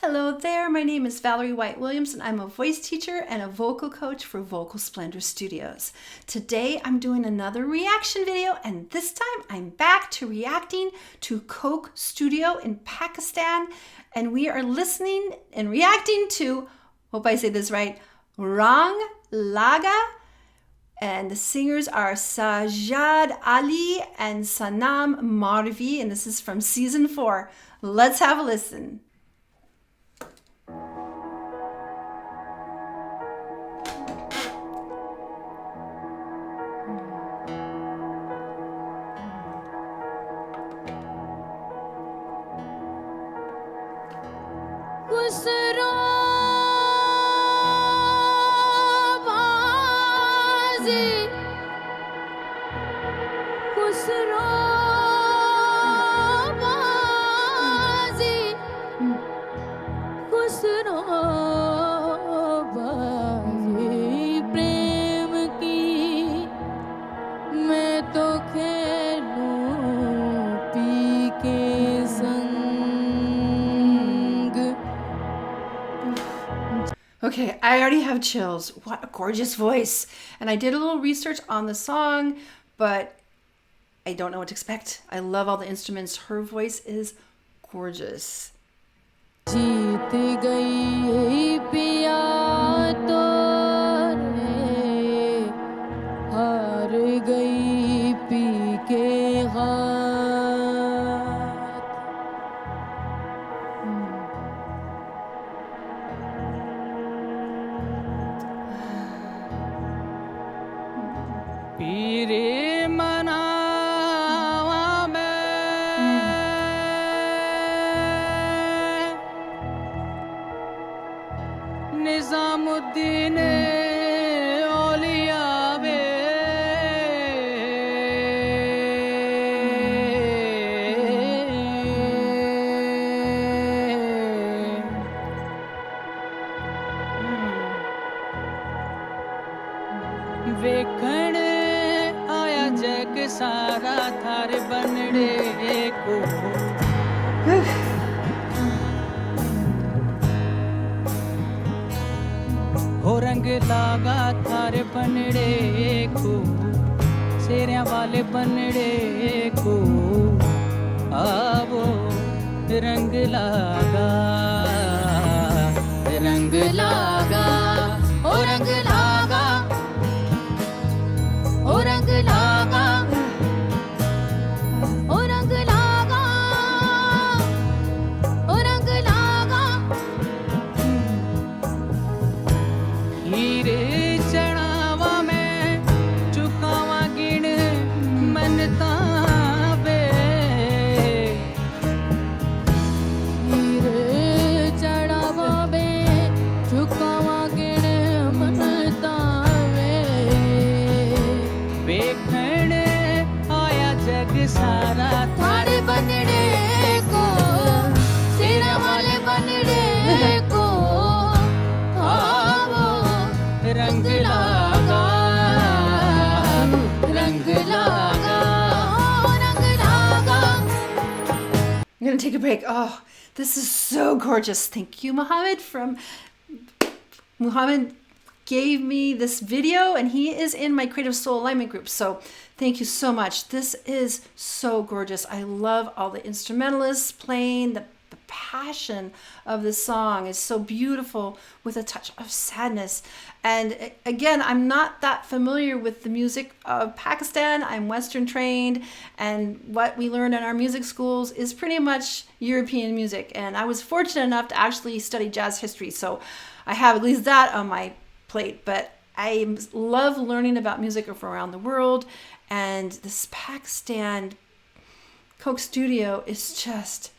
Hello there, my name is Valerie White-Williams and I'm a voice teacher and a vocal coach for Vocal Splendor Studios. Today I'm doing another reaction video and this time I'm back to reacting to Coke Studio in Pakistan and we are listening and reacting to, hope I say this right, Rang Laaga, and the singers are Sajjad Ali and Sanam Marvi, and this is from season 4. Let's have a listen. Okay, I already have chills. What a gorgeous voice. And I did a little research on the song, but I don't know what to expect. I love all the instruments. Her voice is gorgeous. जीत गई पिया तो हार गई P के पीरे मनावा में निजामुद्दीन औलिया में वेखण जग सारा थार बनड़े को हो रंग लागा थार बनड़े को शेरिया वाले बनड़े को आवो रंग लागा रंग लागा ओ रंग लागा ओ रंग लागा ओ रंग लागा ओ रंग लागा हीरे चढ़ावा में चुकावा गिण मनता वे हीरे चढ़ावा में चुकावा गिण मनता वेखण आया जग सारा थारे बनड़े को सिरा वाले बनड़े को आवो रंग लागा रंग लागा रंग लागा. I'm gonna take a break. Oh, this is so gorgeous. Thank you, Muhammad gave me this video and he is in my Creative Soul Alignment group. So thank you so much. This is so gorgeous. I love all the instrumentalists playing. The passion of the song is so beautiful with a touch of sadness. And again, I'm not that familiar with the music of Pakistan. I'm Western trained, and what we learned in our music schools is pretty much European music. And I was fortunate enough to actually study jazz history. So I have at least that on my plate, but I love learning about music from around the world, and this Pakistan Coke Studio is just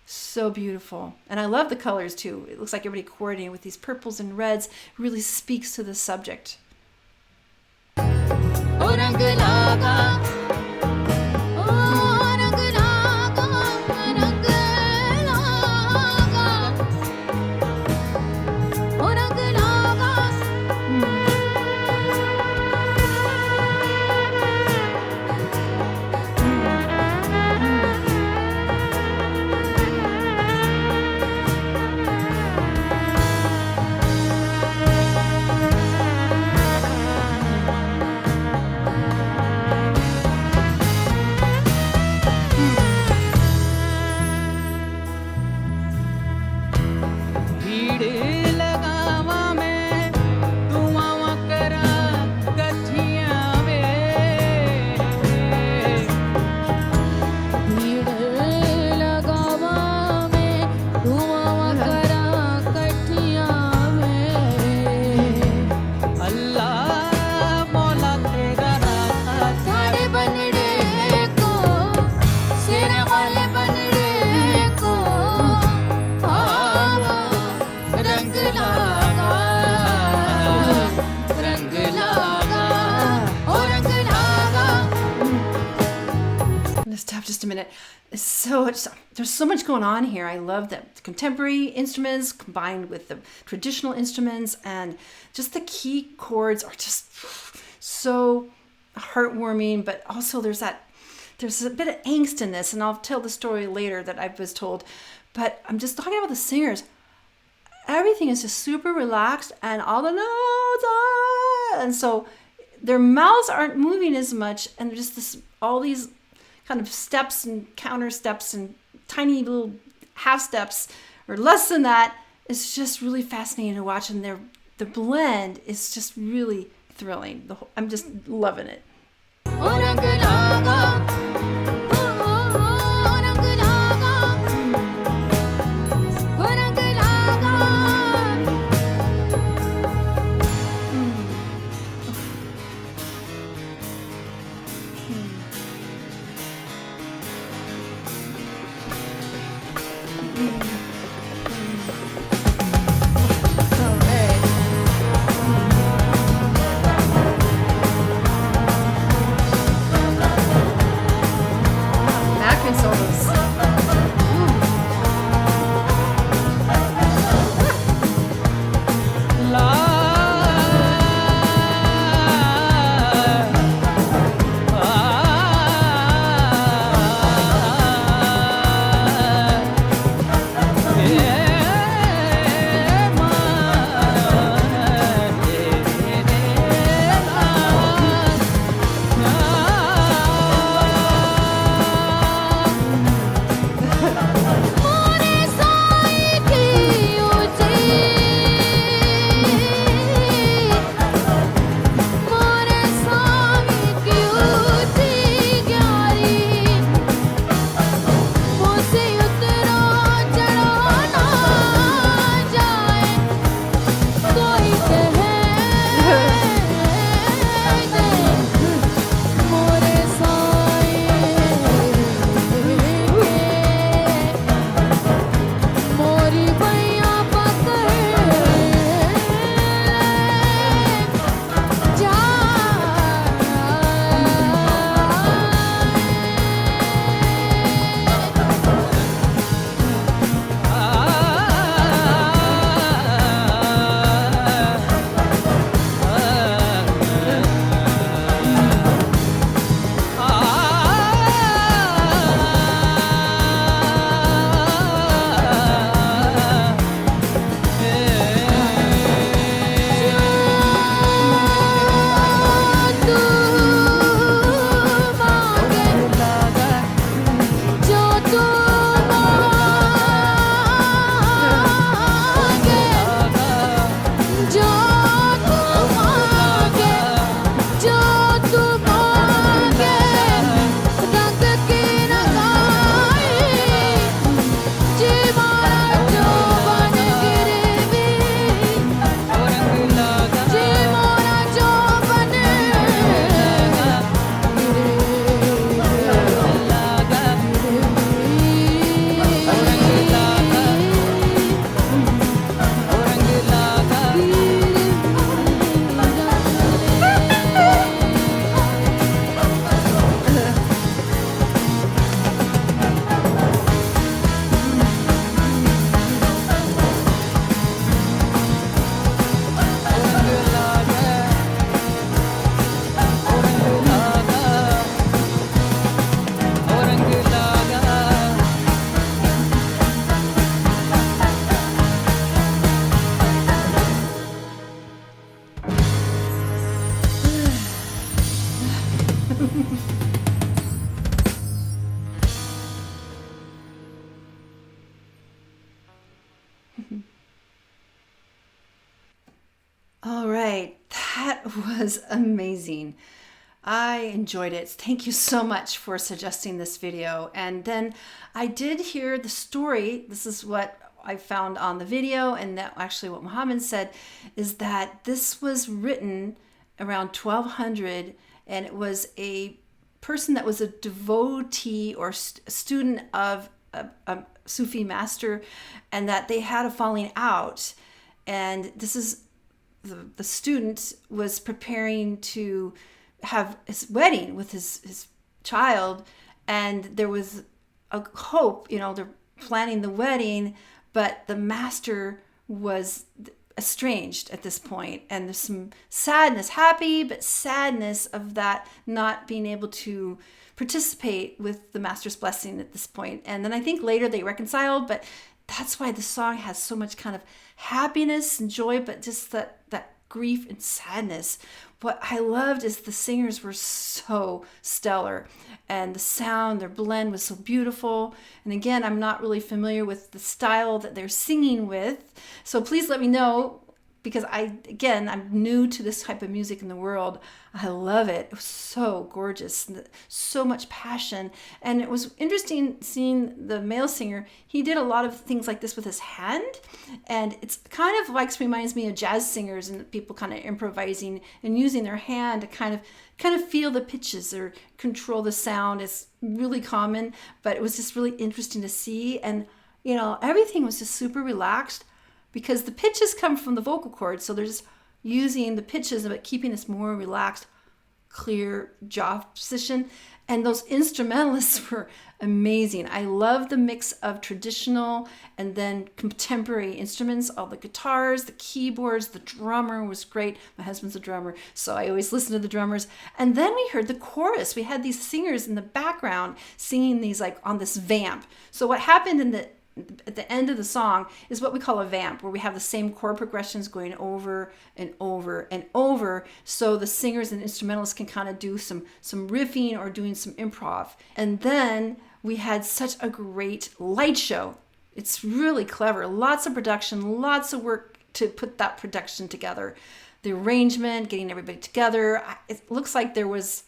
so beautiful. And I love the colors too. It looks like everybody coordinating with these purples and reds. It really speaks to the subject. stop just a minute. There's so much going on here. I love the contemporary instruments combined with the traditional instruments, and just the key chords are just so heartwarming, but also there's a bit of angst in this, and I'll tell the story later that I was told. But I'm just talking about the singers. Everything is just super relaxed, and all the notes are, and so their mouths aren't moving as much, and there's just all these kind of steps and counter steps and tiny little half steps or less than that. It's just really fascinating to watch, and the blend is just really thrilling. I'm just loving it. All right, that was amazing. I enjoyed it. Thank you so much for suggesting this video. And then I did hear the story. This is what I found on the video, and that actually what Muhammad said is that this was written around 1200, and it was a person that was a devotee or student of a Sufi master, and that they had a falling out. And this is the student was preparing to have his wedding with his child, And there was a hope, they're planning the wedding, but the master was estranged at this point, and there's some sadness, happy but sadness of that not being able to participate with the master's blessing at this point. And then I think later they reconciled, but that's why the song has so much kind of happiness and joy, but just that grief and sadness. What I loved is the singers were so stellar, and the sound, their blend was so beautiful. And again, I'm not really familiar with the style that they're singing with, so please let me know, because I'm new to this type of music in the world. I love it. It was so gorgeous, so much passion. And it was interesting seeing the male singer. He did a lot of things like this with his hand. And it's kind of reminds me of jazz singers and people kind of improvising and using their hand to kind of feel the pitches or control the sound. It's really common, but it was just really interesting to see. And, everything was just super relaxed, because the pitches come from the vocal cords. So they're just using the pitches, but keeping this more relaxed, clear jaw position. And those instrumentalists were amazing. I love the mix of traditional and then contemporary instruments, all the guitars, the keyboards, the drummer was great. My husband's a drummer, so I always listen to the drummers. And then we heard the chorus. We had these singers in the background singing these on this vamp. So what happened at the end of the song is what we call a vamp, where we have the same chord progressions going over and over and over, so the singers and instrumentalists can kind of do some riffing or doing some improv. And then we had such a great light show. It's really clever, lots of production, lots of work to put that production together. The arrangement, getting everybody together. It looks like there was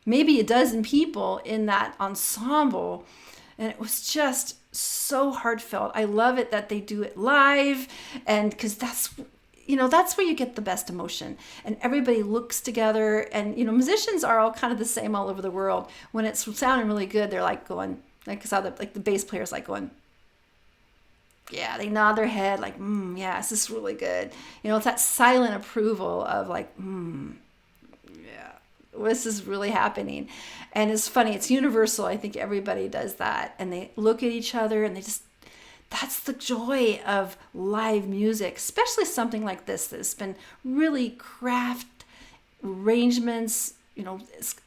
maybe a dozen people in that ensemble, and it was just so heartfelt. I love it that they do it live, and because that's where you get the best emotion, and everybody looks together. And musicians are all kind of the same all over the world. When it's sounding really good, they're going, I saw the bass players going, yeah, they nod their head yeah, this is really good. It's that silent approval of yeah, this is really happening. And it's funny, it's universal. I think everybody does that. And they look at each other and that's the joy of live music, especially something like this that's been really craft arrangements.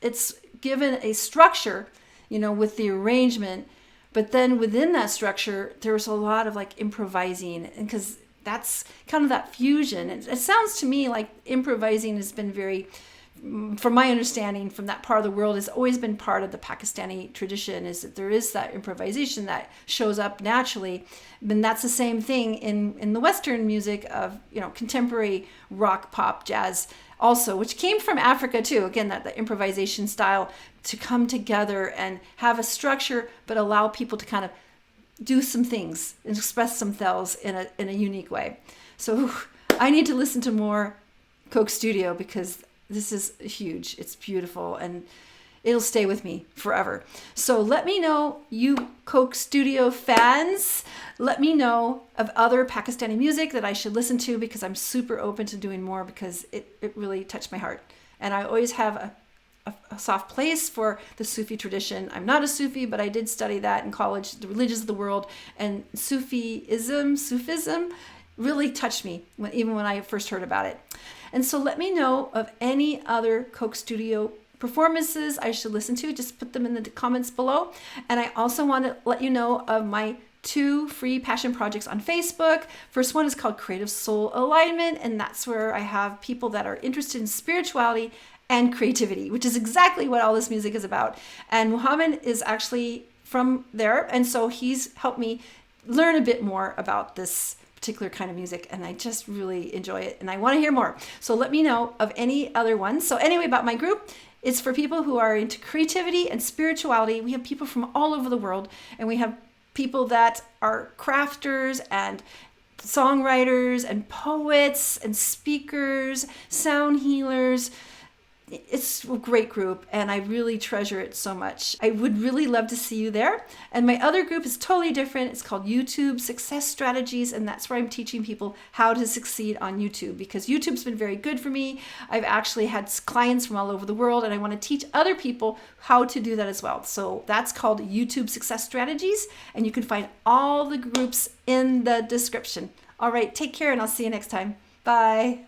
It's given a structure, with the arrangement, but then within that structure, there's a lot of improvising, and because that's kind of that fusion. It sounds to me like improvising has been very, from my understanding, from that part of the world, has always been part of the Pakistani tradition, is that there is that improvisation that shows up naturally. And that's the same thing in the Western music of, contemporary rock, pop, jazz also, which came from Africa too. Again, that the improvisation style to come together and have a structure, but allow people to kind of do some things and express themselves in a unique way. So I need to listen to more Coke Studio, because this is huge. It's beautiful, and it'll stay with me forever. So let me know, you Coke Studio fans, let me know of other Pakistani music that I should listen to, because I'm super open to doing more, because it really touched my heart. And I always have a soft place for the Sufi tradition. I'm not a Sufi, but I did study that in college, the religions of the world, and Sufism really touched me even when I first heard about it. And so let me know of any other Coke Studio performances I should listen to. Just put them in the comments below. And I also want to let you know of my 2 free passion projects on Facebook. First one is called Creative Soul Alignment, and that's where I have people that are interested in spirituality and creativity, which is exactly what all this music is about. And Muhammad is actually from there, and so he's helped me learn a bit more about this particular kind of music, and I just really enjoy it, and I want to hear more. So let me know of any other ones. So anyway, about my group, it's for people who are into creativity and spirituality. We have people from all over the world, and we have people that are crafters and songwriters and poets and speakers, sound healers, it's a great group and I really treasure it so much. I would really love to see you there. And my other group is totally different. It's called YouTube Success Strategies, and that's where I'm teaching people how to succeed on YouTube, because YouTube's been very good for me. I've actually had clients from all over the world, and I want to teach other people how to do that as well. So that's called YouTube Success Strategies, and you can find all the groups in the description. All right, take care, and I'll see you next time. Bye.